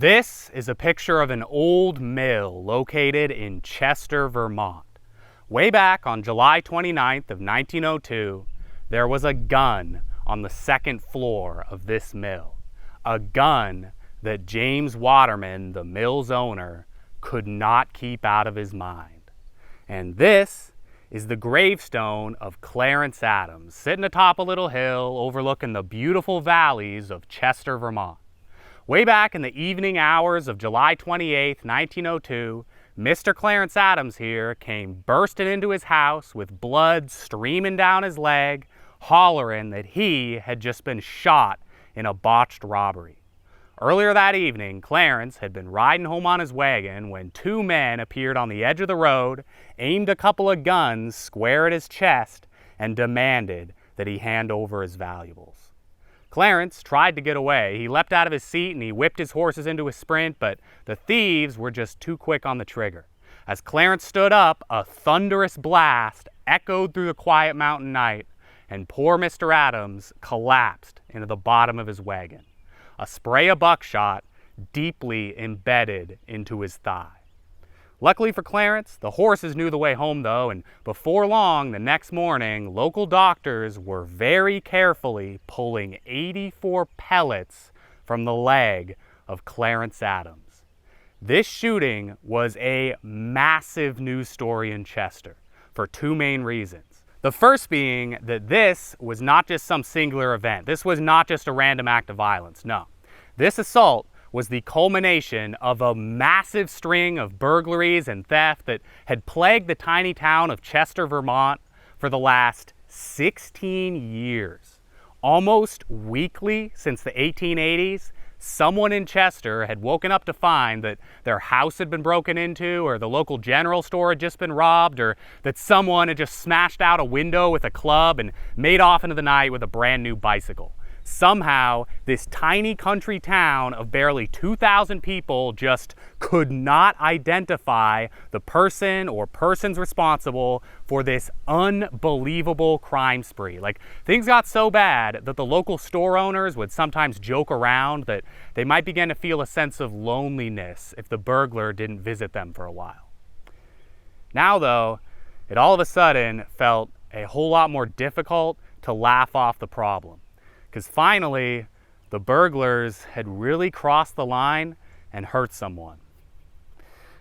This is a picture of an old mill located in Chester, Vermont. Way back on July 29th of 1902, there was a gun on the second floor of this mill. A gun that James Waterman, the mill's owner, could not keep out of his mind. And this is the gravestone of Clarence Adams, sitting atop a little hill overlooking the beautiful valleys of Chester, Vermont. Way back in the evening hours of July 28, 1902, Mr. Clarence Adams here came bursting into his house with blood streaming down his leg, hollering that he had just been shot in a botched robbery. Earlier that evening, Clarence had been riding home on his wagon when two men appeared on the edge of the road, aimed a couple of guns square at his chest, and demanded that he hand over his valuables. Clarence tried to get away. He leapt out of his seat and he whipped his horses into a sprint, but the thieves were just too quick on the trigger. As Clarence stood up, a thunderous blast echoed through the quiet mountain night, and poor Mr. Adams collapsed into the bottom of his wagon. A spray of buckshot deeply embedded into his thigh. Luckily for Clarence, the horses knew the way home though, and before long the next morning, local doctors were very carefully pulling 84 pellets from the leg of Clarence Adams. This shooting was a massive news story in Chester for two main reasons. The first being that this was not just some singular event. This was not just a random act of violence, no. This assault was the culmination of a massive string of burglaries and theft that had plagued the tiny town of Chester, Vermont for the last 16 years. Almost weekly since the 1880s, someone in Chester had woken up to find that their house had been broken into, or the local general store had just been robbed, or that someone had just smashed out a window with a club and made off into the night with a brand new bicycle. Somehow, this tiny country town of barely 2,000 people just could not identify the person or persons responsible for this unbelievable crime spree. Like, things got so bad that the local store owners would sometimes joke around that they might begin to feel a sense of loneliness if the burglar didn't visit them for a while. Now, though, it all of a sudden felt a whole lot more difficult to laugh off the problem. Because finally, the burglars had really crossed the line and hurt someone.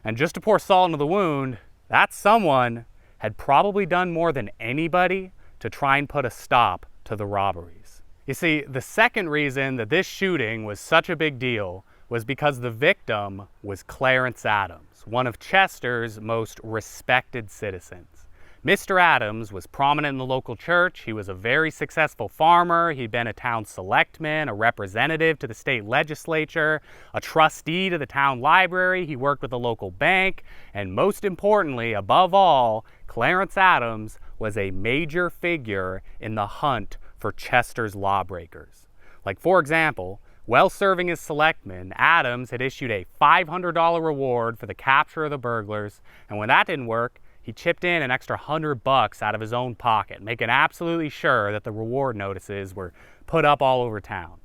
And just to pour salt into the wound, that someone had probably done more than anybody to try and put a stop to the robberies. You see, the second reason that this shooting was such a big deal was because the victim was Clarence Adams, one of Chester's most respected citizens. Mr. Adams was prominent in the local church. He was a very successful farmer. He'd been a town selectman, a representative to the state legislature, a trustee to the town library. He worked with the local bank. And most importantly, above all, Clarence Adams was a major figure in the hunt for Chester's lawbreakers. Like, for example, while serving as selectman, Adams had issued a $500 reward for the capture of the burglars. And when that didn't work, he chipped in an extra $100 out of his own pocket, making absolutely sure that the reward notices were put up all over town.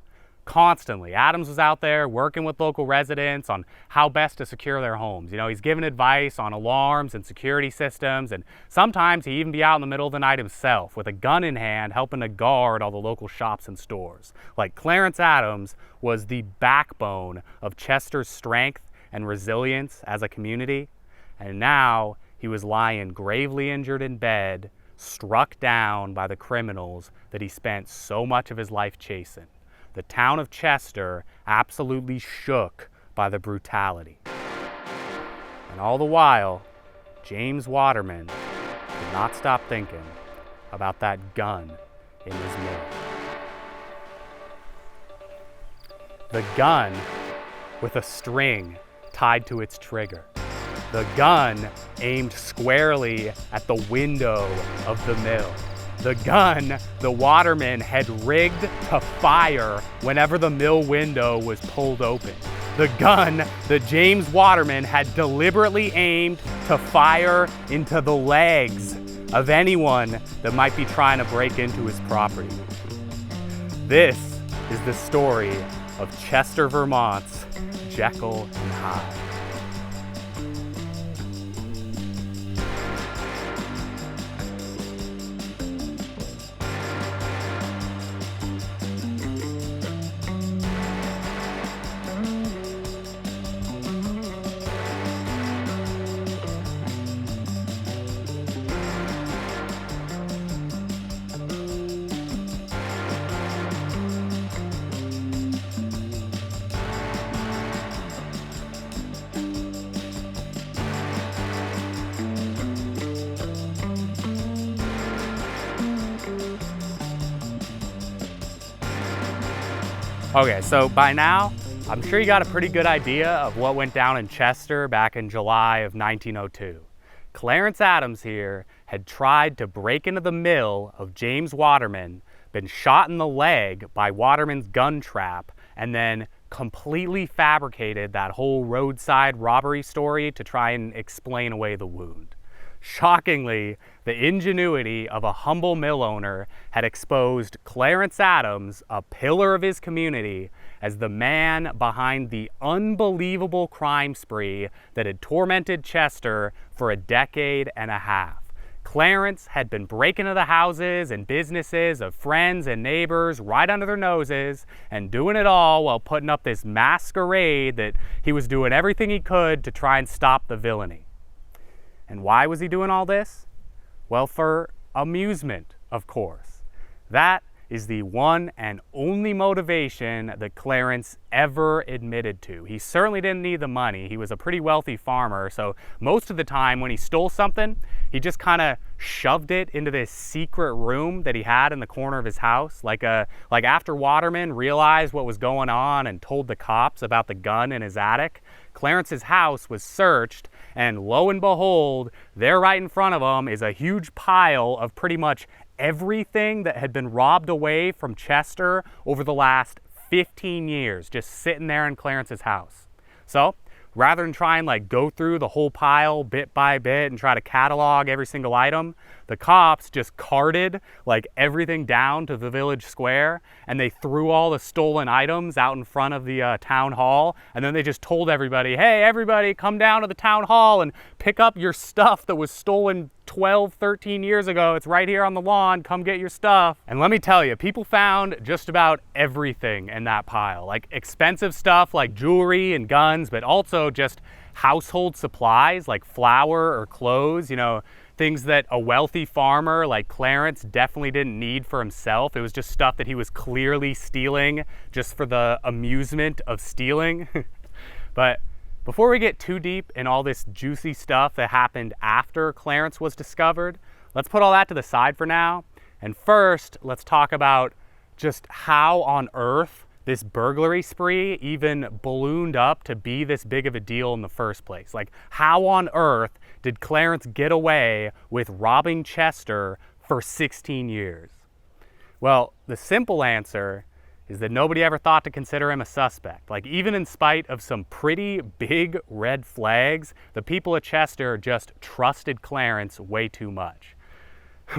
Constantly, Adams was out there working with local residents on how best to secure their homes. You know, he's giving advice on alarms and security systems, and sometimes he'd even be out in the middle of the night himself with a gun in hand helping to guard all the local shops and stores. Like, Clarence Adams was the backbone of Chester's strength and resilience as a community, and now he was lying gravely injured in bed, struck down by the criminals that he spent so much of his life chasing. The town of Chester absolutely shook by the brutality. And all the while, James Waterman did not stop thinking about that gun in his mill. The gun with a string tied to its trigger. The gun aimed squarely at the window of the mill. The gun the Waterman had rigged to fire whenever the mill window was pulled open. The gun that James Waterman had deliberately aimed to fire into the legs of anyone that might be trying to break into his property. This is the story of Chester, Vermont's Jekyll and Hyde. Okay, so by now, I'm sure you got a pretty good idea of what went down in Chester back in July of 1902. Clarence Adams here had tried to break into the mill of James Waterman, been shot in the leg by Waterman's gun trap, and then completely fabricated that whole roadside robbery story to try and explain away the wound. Shockingly, the ingenuity of a humble mill owner had exposed Clarence Adams, a pillar of his community, as the man behind the unbelievable crime spree that had tormented Chester for a decade and a half. Clarence had been breaking into the houses and businesses of friends and neighbors right under their noses and doing it all while putting up this masquerade that he was doing everything he could to try and stop the villainy. And why was he doing all this? Well, for amusement, of course. That is the one and only motivation that Clarence ever admitted to. He certainly didn't need the money. He was a pretty wealthy farmer, so most of the time when he stole something, he just kind of shoved it into this secret room that he had in the corner of his house. Like after Waterman realized what was going on and told the cops about the gun in his attic, Clarence's house was searched, and lo and behold, there right in front of him is a huge pile of pretty much everything that had been robbed away from Chester over the last 15 years, just sitting there in Clarence's house. So rather than try and go through the whole pile bit by bit and try to catalog every single item, the cops just carted everything down to the village square, and they threw all the stolen items out in front of the town hall, and then they just told everybody, hey, everybody come down to the town hall and pick up your stuff that was stolen 12, 13 years ago. It's right here on the lawn. Come get your stuff. And let me tell you, people found just about everything in that pile. Expensive stuff like jewelry and guns, but also just household supplies like flour or clothes, things that a wealthy farmer like Clarence definitely didn't need for himself. It was just stuff that he was clearly stealing just for the amusement of stealing. But before we get too deep in all this juicy stuff that happened after Clarence was discovered, let's put all that to the side for now. And first, let's talk about just how on earth this burglary spree even ballooned up to be this big of a deal in the first place. How on earth did Clarence get away with robbing Chester for 16 years? Well, the simple answer is that nobody ever thought to consider him a suspect. Even in spite of some pretty big red flags, the people of Chester just trusted Clarence way too much.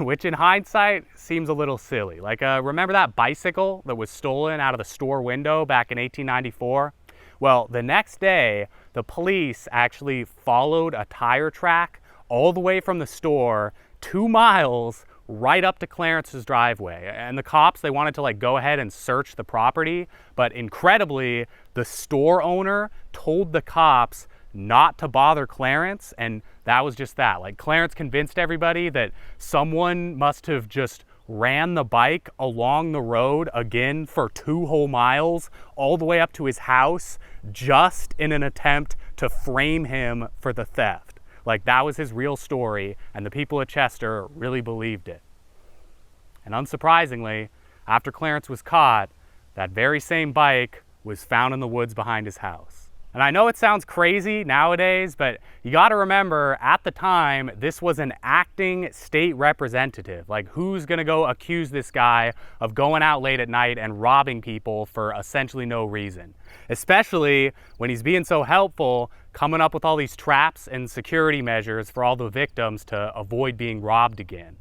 Which in hindsight seems a little silly. Remember that bicycle that was stolen out of the store window back in 1894? Well, the next day, the police actually followed a tire track all the way from the store 2 miles right up to Clarence's driveway. And the cops, they wanted to go ahead and search the property, but incredibly, the store owner told the cops not to bother Clarence, and that was just that. Clarence convinced everybody that someone must have just ran the bike along the road again for 2 whole miles all the way up to his house just in an attempt to frame him for the theft. That was his real story, and the people of Chester really believed it. And unsurprisingly, after Clarence was caught, that very same bike was found in the woods behind his house. And I know it sounds crazy nowadays, but you got to remember, at the time, this was an acting state representative. Who's going to go accuse this guy of going out late at night and robbing people for essentially no reason? Especially when he's being so helpful, coming up with all these traps and security measures for all the victims to avoid being robbed again.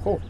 Oh.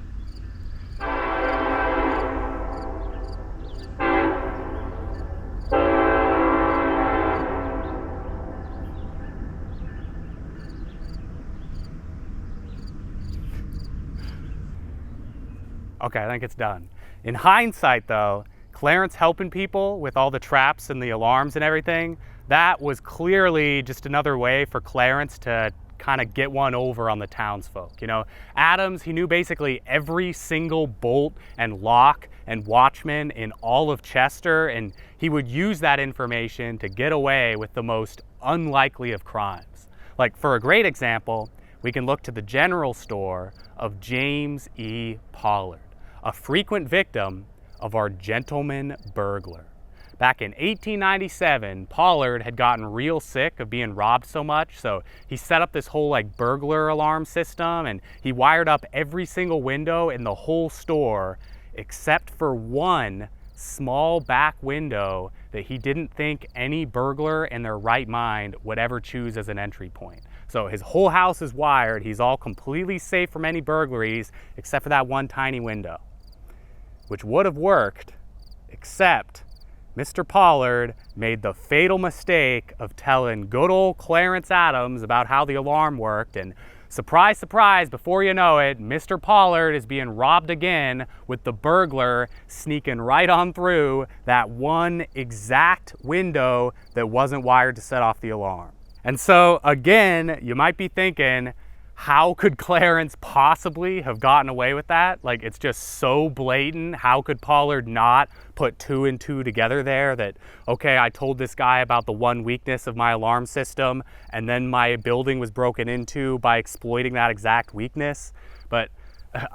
Okay, I think it's done. In hindsight though, Clarence helping people with all the traps and the alarms and everything, that was clearly just another way for Clarence to kind of get one over on the townsfolk. You know, Adams, he knew basically every single bolt and lock and watchman in all of Chester, and he would use that information to get away with the most unlikely of crimes. Like, for a great example, we can look to the general store of James E. Pollard, a frequent victim of our gentleman burglar. Back in 1897, Pollard had gotten real sick of being robbed so much, so he set up this whole like burglar alarm system, and he wired up every single window in the whole store except for one small back window that he didn't think any burglar in their right mind would ever choose as an entry point. So his whole house is wired, he's all completely safe from any burglaries except for that one tiny window, which would have worked, except Mr. Pollard made the fatal mistake of telling good old Clarence Adams about how the alarm worked, and surprise, surprise, before you know it, Mr. Pollard is being robbed again with the burglar sneaking right on through that one exact window that wasn't wired to set off the alarm. And so again, you might be thinking, how could Clarence possibly have gotten away with that? Like, it's just so blatant. How could Pollard not put two and two together there that, okay, I told this guy about the one weakness of my alarm system, and then my building was broken into by exploiting that exact weakness? But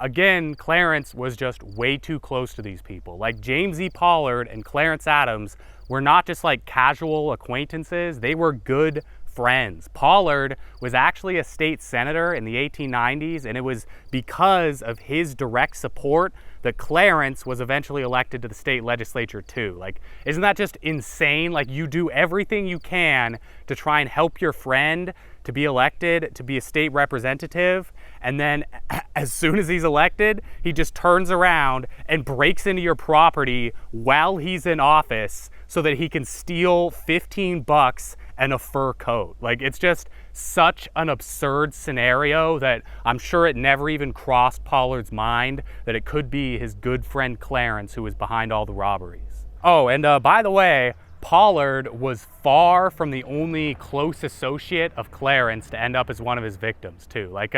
again, Clarence was just way too close to these people. Like, James E. Pollard and Clarence Adams were not just like casual acquaintances, they were good friends. Pollard was actually a state senator in the 1890s, and it was because of his direct support that Clarence was eventually elected to the state legislature too. Like, isn't that just insane? Like, you do everything you can to try and help your friend to be elected to be a state representative, and then as soon as he's elected, he just turns around and breaks into your property while he's in office so that he can steal $15 and a fur coat. Like, it's just such an absurd scenario that I'm sure it never even crossed Pollard's mind that it could be his good friend Clarence who was behind all the robberies. Oh, and by the way, Pollard was far from the only close associate of Clarence to end up as one of his victims too. Like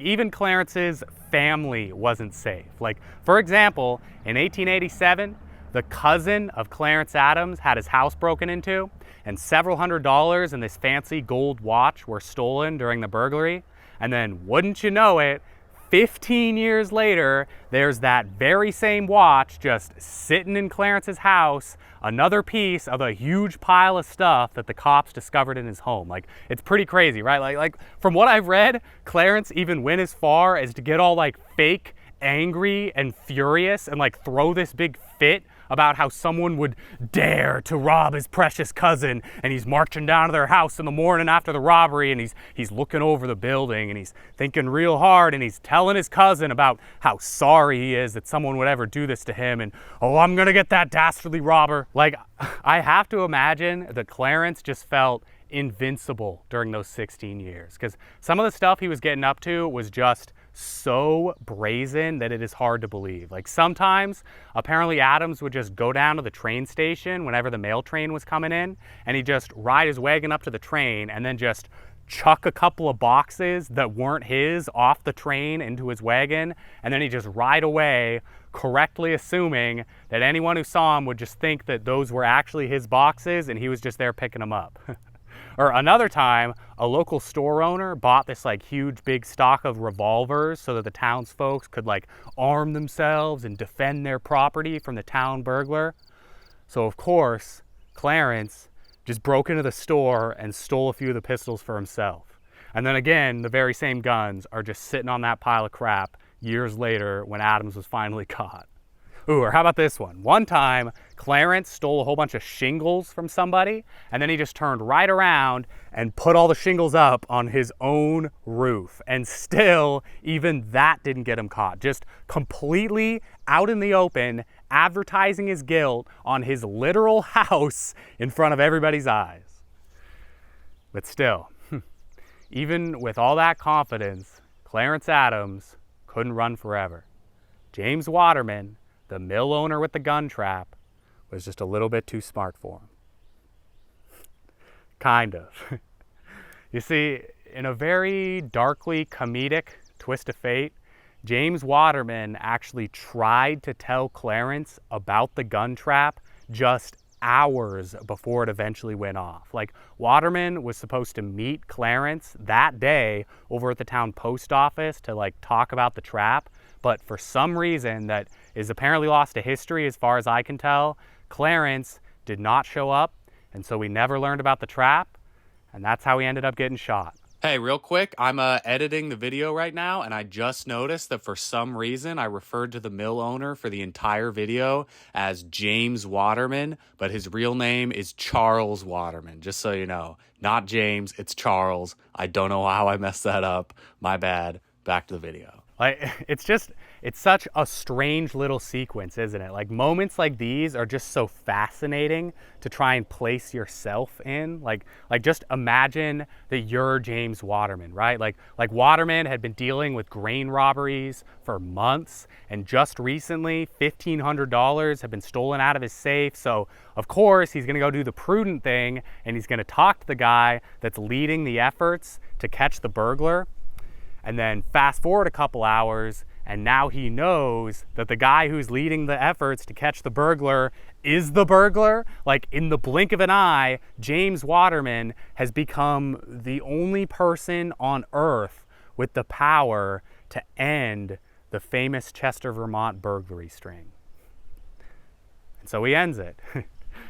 even Clarence's family wasn't safe. Like, for example, in 1887, the cousin of Clarence Adams had his house broken into, and several $100s in this fancy gold watch were stolen during the burglary. And then, wouldn't you know it, 15 years later, there's that very same watch just sitting in Clarence's house, another piece of a huge pile of stuff that the cops discovered in his home. Like, it's pretty crazy, right? Like from what I've read, Clarence even went as far as to get all like fake angry and furious and like throw this big fit about how someone would dare to rob his precious cousin, and he's marching down to their house in the morning after the robbery, and he's looking over the building, and he's thinking real hard, and he's telling his cousin about how sorry he is that someone would ever do this to him, and, oh, I'm gonna get that dastardly robber. Like, I have to imagine that Clarence just felt invincible during those 16 years, because some of the stuff he was getting up to was just so brazen that it is hard to believe. Like, sometimes apparently Adams would just go down to the train station whenever the mail train was coming in, and he'd just ride his wagon up to the train and then just chuck a couple of boxes that weren't his off the train into his wagon, and then he'd just ride away, correctly assuming that anyone who saw him would just think that those were actually his boxes and he was just there picking them up. Or another time, a local store owner bought this like huge big stock of revolvers so that the townsfolk could like arm themselves and defend their property from the town burglar. So of course, Clarence just broke into the store and stole a few of the pistols for himself. And then again, the very same guns are just sitting on that pile of crap years later when Adams was finally caught. Ooh, or how about this one? One time, Clarence stole a whole bunch of shingles from somebody, and then he just turned right around and put all the shingles up on his own roof. And still, even that didn't get him caught. Just completely out in the open, advertising his guilt on his literal house in front of everybody's eyes. But still, even with all that confidence, Clarence Adams couldn't run forever. James Waterman, the mill owner with the gun trap, was just a little bit too smart for him. Kind of. You see, in a very darkly comedic twist of fate, James Waterman actually tried to tell Clarence about the gun trap just hours before it eventually went off. Like, Waterman was supposed to meet Clarence that day over at the town post office to like talk about the trap, but for some reason that is apparently lost to history as far as I can tell, Clarence did not show up, and so we never learned about the trap, and that's how he ended up getting shot. Hey, real quick, I'm editing the video right now, and I just noticed that for some reason I referred to the mill owner for the entire video as James Waterman, but his real name is Charles Waterman, just so you know. Not James, it's Charles. I don't know how I messed that up. My bad. Back to the video. Like, it's such a strange little sequence, isn't it? Like, moments like these are just so fascinating to try and place yourself in. Like just imagine that you're James Waterman, right? Like Waterman had been dealing with grain robberies for months, and just recently $1,500 had been stolen out of his safe. So of course he's gonna go do the prudent thing, and he's gonna talk to the guy that's leading the efforts to catch the burglar. And then fast forward a couple hours, and now he knows that the guy who's leading the efforts to catch the burglar is the burglar. Like, in the blink of an eye, James Waterman has become the only person on Earth with the power to end the famous Chester, Vermont burglary string. And so he ends it.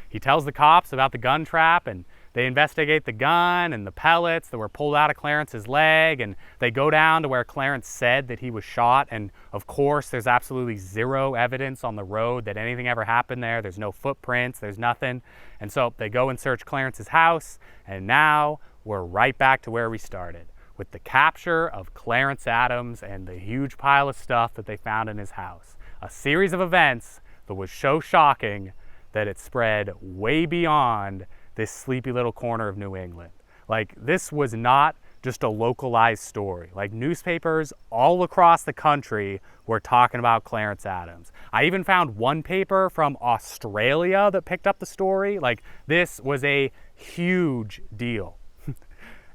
He tells the cops about the gun trap, and they investigate the gun and the pellets that were pulled out of Clarence's leg, and they go down to where Clarence said that he was shot, and of course there's absolutely zero evidence on the road that anything ever happened there. There's no footprints, there's nothing. And so they go and search Clarence's house, and now we're right back to where we started, with the capture of Clarence Adams and the huge pile of stuff that they found in his house. A series of events that was so shocking that it spread way beyond this sleepy little corner of New England. Like, this was not just a localized story. Like, newspapers all across the country were talking about Clarence Adams. I even found one paper from Australia that picked up the story. Like, this was a huge deal,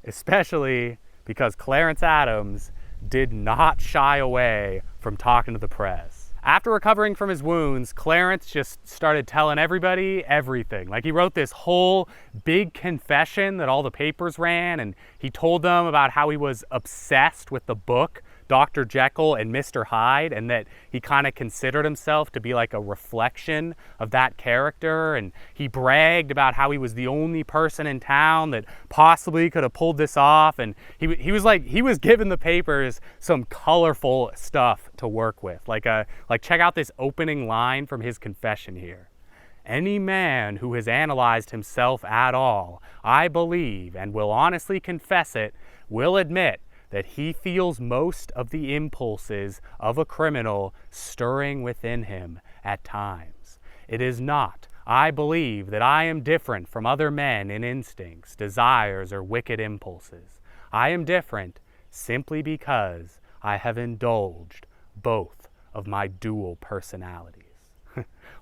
especially because Clarence Adams did not shy away from talking to the press. After recovering from his wounds, Clarence just started telling everybody everything. Like, he wrote this whole big confession that all the papers ran, and he told them about how he was obsessed with the book Dr. Jekyll and Mr. Hyde, and that he kind of considered himself to be like a reflection of that character. And he bragged about how he was the only person in town that possibly could have pulled this off. And he was giving the papers some colorful stuff to work with. Like check out this opening line from his confession here. Any man who has analyzed himself at all, I believe, and will honestly confess it, will admit that he feels most of the impulses of a criminal stirring within him at times. It is not, I believe, that I am different from other men in instincts, desires, or wicked impulses. I am different simply because I have indulged both of my dual personalities.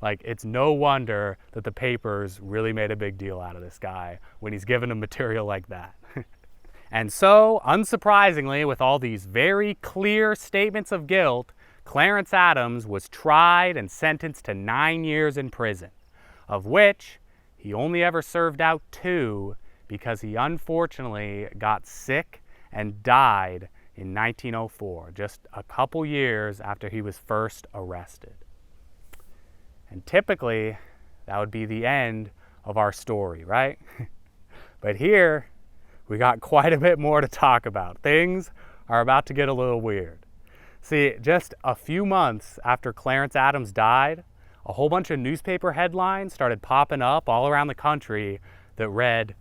Like, it's no wonder that the papers really made a big deal out of this guy when he's given them material like that. And so, unsurprisingly, with all these very clear statements of guilt, Clarence Adams was tried and sentenced to 9 years in prison, of which he only ever served out 2 because he unfortunately got sick and died in 1904, just a couple years after he was first arrested. And typically, that would be the end of our story, right? But here, we got quite a bit more to talk about. Things are about to get a little weird. See, just a few months after Clarence Adams died, a whole bunch of newspaper headlines started popping up all around the country that read,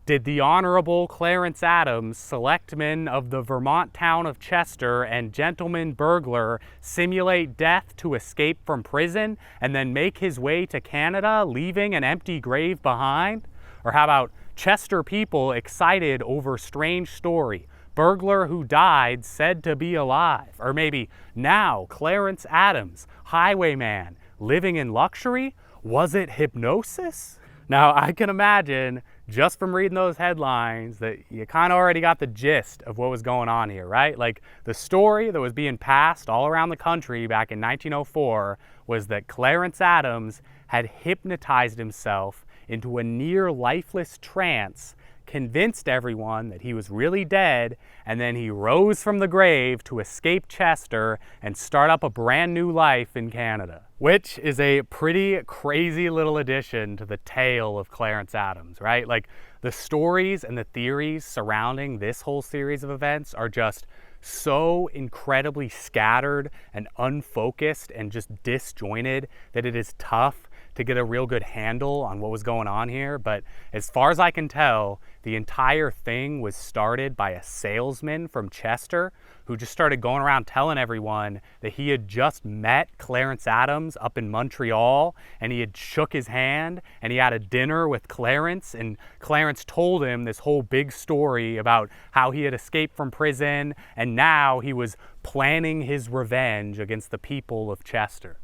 "Did the Honorable Clarence Adams, selectman of the Vermont town of Chester and gentleman burglar, simulate death to escape from prison and then make his way to Canada, leaving an empty grave behind?" Or how about, "Chester people excited over strange story. burglar who died said to be alive. Or maybe now Clarence Adams, highwayman, living in luxury? Was it hypnosis? Now I can imagine just from reading those headlines that you kind of already got the gist of what was going on here, right? Like the story that was being passed all around the country back in 1904 was that Clarence Adams had hypnotized himself into a near lifeless trance, convinced everyone that he was really dead, and then he rose from the grave to escape Chester and start up a brand new life in Canada. Which is a pretty crazy little addition to the tale of Clarence Adams, right? Like the stories and the theories surrounding this whole series of events are just so incredibly scattered and unfocused and just disjointed that it is tough to get a real good handle on what was going on here. But as far as I can tell, the entire thing was started by a salesman from Chester who just started going around telling everyone that he had just met Clarence Adams up in Montreal, and he had shook his hand and he had a dinner with Clarence, and Clarence told him this whole big story about how he had escaped from prison and now he was planning his revenge against the people of Chester.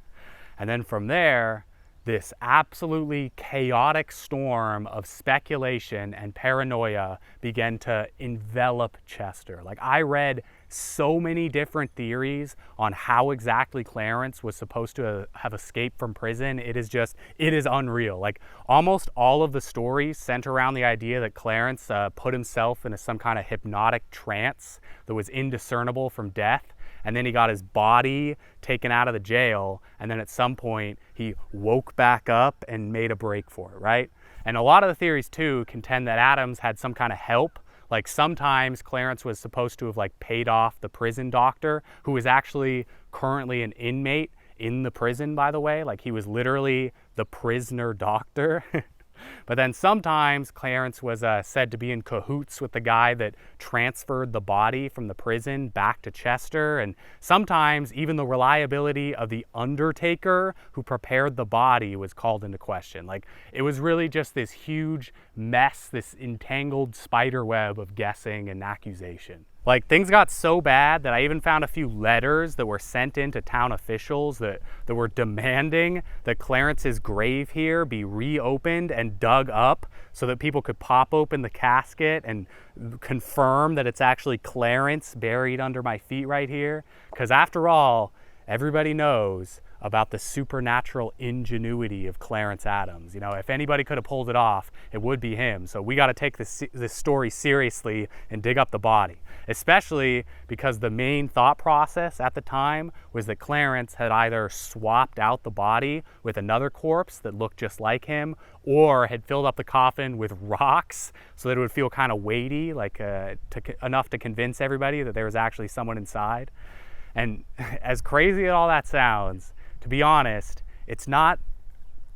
And then from there, this absolutely chaotic storm of speculation and paranoia began to envelop Chester. Like I read so many different theories on how exactly Clarence was supposed to have escaped from prison. It is unreal. Like almost all of the stories center around the idea that Clarence put himself into some kind of hypnotic trance that was indiscernible from death. And then he got his body taken out of the jail, and then at some point he woke back up and made a break for it, right? And a lot of the theories too contend that Adams had some kind of help. Like sometimes Clarence was supposed to have like paid off the prison doctor, who is actually currently an inmate in the prison, by the way. Like he was literally the prisoner doctor. But then sometimes Clarence was said to be in cahoots with the guy that transferred the body from the prison back to Chester. And sometimes even the reliability of the undertaker who prepared the body was called into question. Like it was really just this huge mess, this entangled spider web of guessing and accusation. Like things got so bad that I even found a few letters that were sent in to town officials that were demanding that Clarence's grave here be reopened and dug up so that people could pop open the casket and confirm that it's actually Clarence buried under my feet right here. Because after all, everybody knows about the supernatural ingenuity of Clarence Adams. You know, if anybody could have pulled it off, it would be him. So we got to take this story seriously and dig up the body, especially because the main thought process at the time was that Clarence had either swapped out the body with another corpse that looked just like him, or had filled up the coffin with rocks so that it would feel kind of weighty, like enough to convince everybody that there was actually someone inside. And as crazy as all that sounds, to be honest, it's not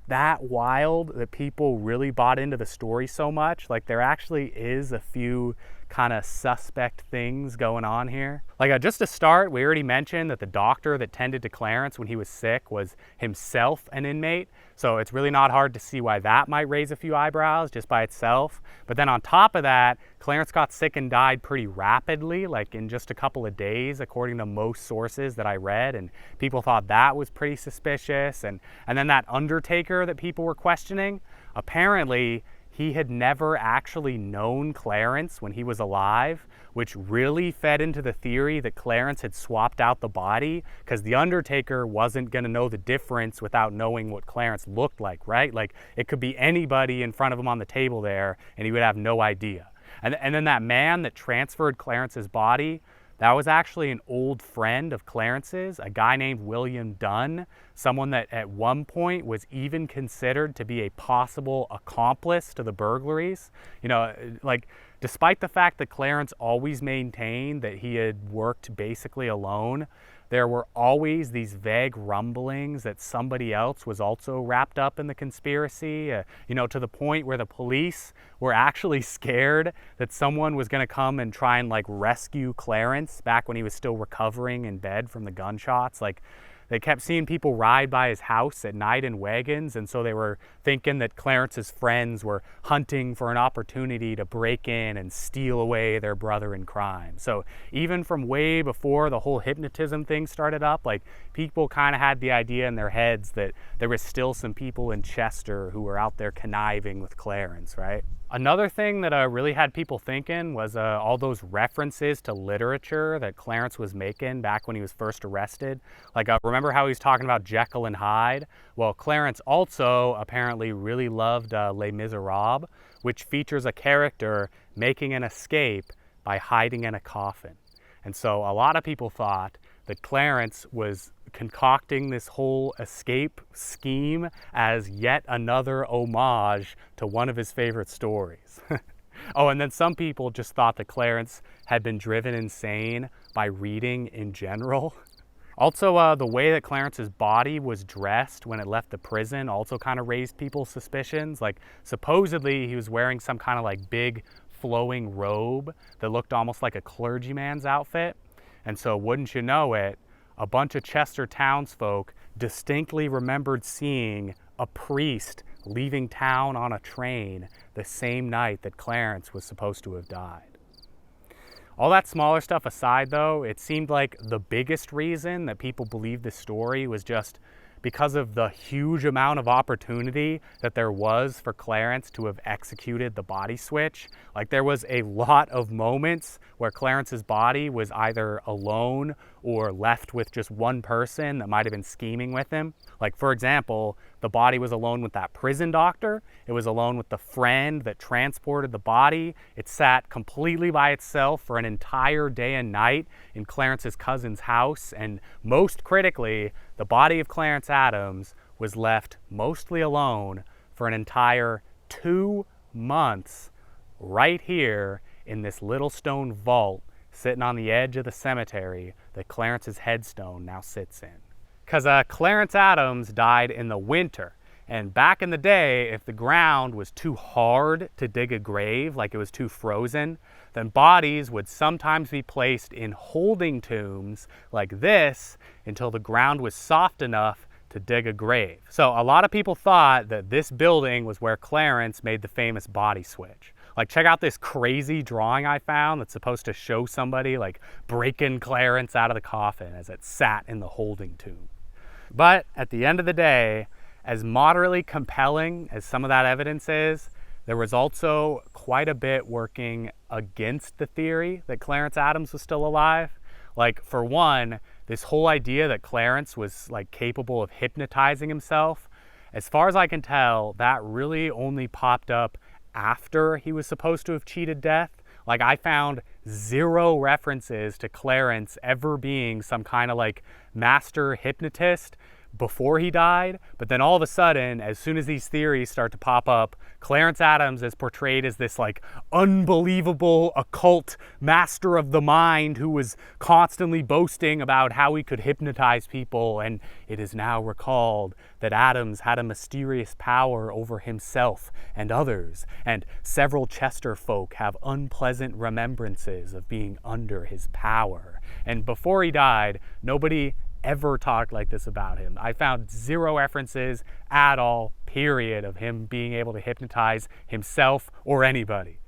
that wild that people really bought into the story so much. Like there actually is a few kind of suspect things going on here. Like just to start, we already mentioned that the doctor that tended to Clarence when he was sick was himself an inmate. So it's really not hard to see why that might raise a few eyebrows just by itself. But then on top of that, Clarence got sick and died pretty rapidly, like in just a couple of days, according to most sources that I read. And people thought that was pretty suspicious. And then that undertaker that people were questioning, apparently he had never actually known Clarence when he was alive, which really fed into the theory that Clarence had swapped out the body, because the undertaker wasn't going to know the difference without knowing what Clarence looked like, right? Like it could be anybody in front of him on the table there and he would have no idea. And then that man that transferred Clarence's body, that was actually an old friend of Clarence's, a guy named William Dunn, someone that at one point was even considered to be a possible accomplice to the burglaries. You know, like despite the fact that Clarence always maintained that he had worked basically alone, there were always these vague rumblings that somebody else was also wrapped up in the conspiracy, you know, to the point where the police were actually scared that someone was going to come and try and like rescue Clarence back when he was still recovering in bed from the gunshots. Like They kept seeing people ride by his house at night in wagons, and so they were thinking that Clarence's friends were hunting for an opportunity to break in and steal away their brother in crime. So even from way before the whole hypnotism thing started up, like, people kind of had the idea in their heads that there was still some people in Chester who were out there conniving with Clarence, right? Another thing that really had people thinking was all those references to literature that Clarence was making back when he was first arrested. Like, remember how he was talking about Jekyll and Hyde? Well, Clarence also apparently really loved Les Miserables, which features a character making an escape by hiding in a coffin. And so a lot of people thought that Clarence was concocting this whole escape scheme as yet another homage to one of his favorite stories. Oh, and then some people just thought that Clarence had been driven insane by reading in general. Also, the way that Clarence's body was dressed when it left the prison also kind of raised people's suspicions. Like, supposedly he was wearing some kind of like big flowing robe that looked almost like a clergyman's outfit. And so, wouldn't you know it, a bunch of Chester townsfolk distinctly remembered seeing a priest leaving town on a train the same night that Clarence was supposed to have died. All that smaller stuff aside, though, it seemed like the biggest reason that people believed this story was just because of the huge amount of opportunity that there was for Clarence to have executed the body switch. Like, there was a lot of moments where Clarence's body was either alone or left with just one person that might have been scheming with him. Like, for example, the body was alone with that prison doctor. It was alone with the friend that transported the body. It sat completely by itself for an entire day and night in Clarence's cousin's house. And most critically, the body of Clarence Adams was left mostly alone for an entire 2 months right here in this little stone vault sitting on the edge of the cemetery that Clarence's headstone now sits in. Because Clarence Adams died in the winter. And back in the day, if the ground was too hard to dig a grave, like it was too frozen, then bodies would sometimes be placed in holding tombs like this until the ground was soft enough to dig a grave. So a lot of people thought that this building was where Clarence made the famous body switch. Like, check out this crazy drawing I found that's supposed to show somebody like breaking Clarence out of the coffin as it sat in the holding tomb. But at the end of the day, as moderately compelling as some of that evidence is, there was also quite a bit working against the theory that Clarence Adams was still alive. Like, for one, this whole idea that Clarence was like capable of hypnotizing himself, as far as I can tell, that really only popped up after he was supposed to have cheated death. Like, I found 0 references to Clarence ever being some kind of like master hypnotist before he died. But then all of a sudden, as soon as these theories start to pop up, Clarence Adams is portrayed as this like unbelievable occult master of the mind who was constantly boasting about how he could hypnotize people. And it is now recalled that Adams had a mysterious power over himself and others, and several Chester folk have unpleasant remembrances of being under his power. And before he died, nobody ever talked like this about him. I found 0 references at all, period, of him being able to hypnotize himself or anybody.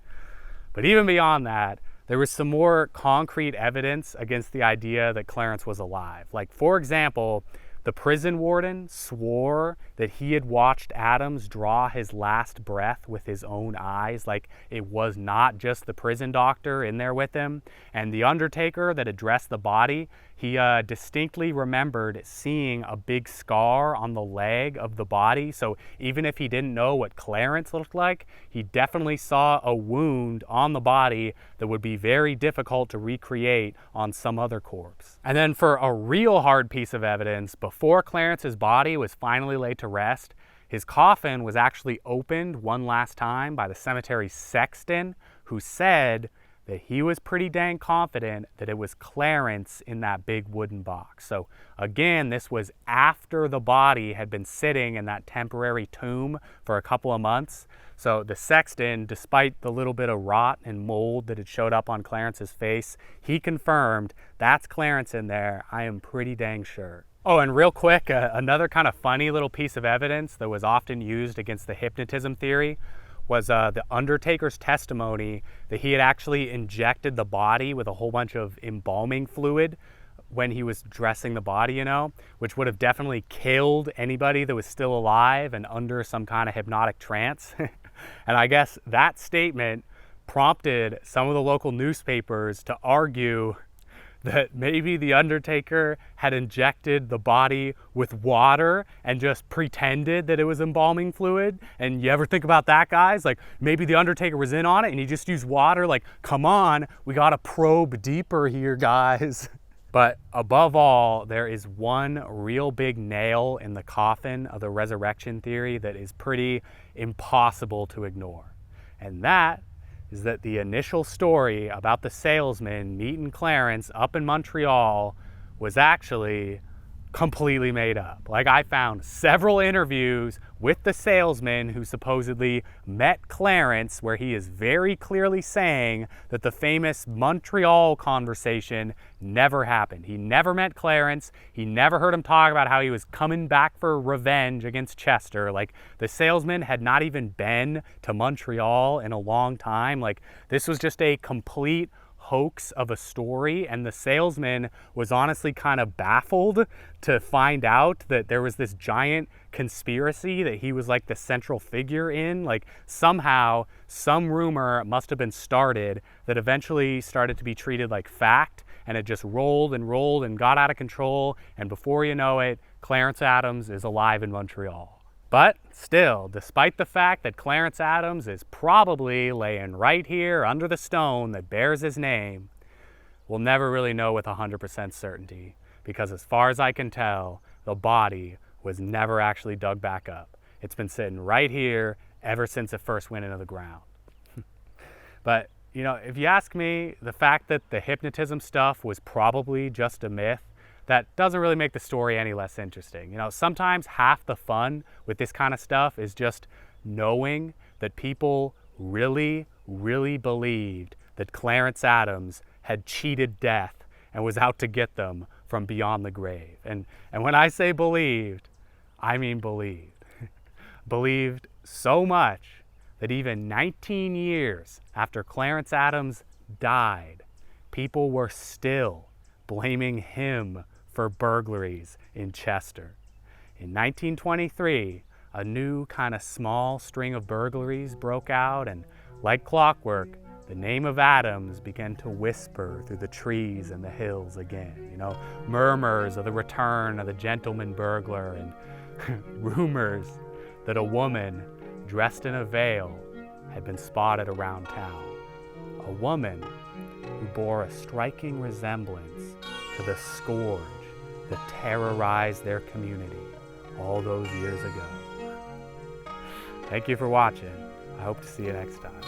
But even beyond that, there was some more concrete evidence against the idea that Clarence was alive. Like, for example, the prison warden swore that he had watched Adams draw his last breath with his own eyes. Like, it was not just the prison doctor in there with him. And the undertaker that addressed the body, he distinctly remembered seeing a big scar on the leg of the body. So even if he didn't know what Clarence looked like, he definitely saw a wound on the body that would be very difficult to recreate on some other corpse. And then for a real hard piece of evidence, before Clarence's body was finally laid to rest, his coffin was actually opened one last time by the cemetery sexton, who said that he was pretty dang confident that it was Clarence in that big wooden box. So again, this was after the body had been sitting in that temporary tomb for a couple of months. So the sexton, despite the little bit of rot and mold that had showed up on Clarence's face, he confirmed, that's Clarence in there, I am pretty dang sure. Oh, and real quick, another kind of funny little piece of evidence that was often used against the hypnotism theory was the Undertaker's testimony that he had actually injected the body with a whole bunch of embalming fluid when he was dressing the body, you know, which would have definitely killed anybody that was still alive and under some kind of hypnotic trance. And I guess that statement prompted some of the local newspapers to argue that maybe the Undertaker had injected the body with water and just pretended that it was embalming fluid. And you ever think about that, guys? Like, maybe the Undertaker was in on it and he just used water. Like, come on, we gotta probe deeper here, guys. But above all, there is one real big nail in the coffin of the resurrection theory that is pretty impossible to ignore. And that is that the initial story about the salesman meeting Clarence up in Montreal was actually completely made up. Like, I found several interviews with the salesman who supposedly met Clarence where he is very clearly saying that the famous Montreal conversation never happened. He never met Clarence. He never heard him talk about how he was coming back for revenge against Chester. Like, the salesman had not even been to Montreal in a long time. Like, this was just a complete hoax of a story, and the salesman was honestly kind of baffled to find out that there was this giant conspiracy that he was like the central figure in. Like, somehow some rumor must have been started that eventually started to be treated like fact, and it just rolled and rolled and got out of control, and before you know it, Clarence Adams is alive in Montreal. But still, despite the fact that Clarence Adams is probably laying right here under the stone that bears his name, we'll never really know with 100% certainty, because as far as I can tell, the body was never actually dug back up. It's been sitting right here ever since it first went into the ground. But, you know, if you ask me, the fact that the hypnotism stuff was probably just a myth, that doesn't really make the story any less interesting. You know, sometimes half the fun with this kind of stuff is just knowing that people really, really believed that Clarence Adams had cheated death and was out to get them from beyond the grave. And when I say believed, I mean believed. Believed so much that even 19 years after Clarence Adams died, people were still blaming him for burglaries in Chester. In 1923, a new kind of small string of burglaries broke out, and like clockwork, the name of Adams began to whisper through the trees and the hills again. You know, murmurs of the return of the gentleman burglar, and rumors that a woman dressed in a veil had been spotted around town. A woman who bore a striking resemblance to the scourge that terrorized their community all those years ago. Thank you for watching. I hope to see you next time.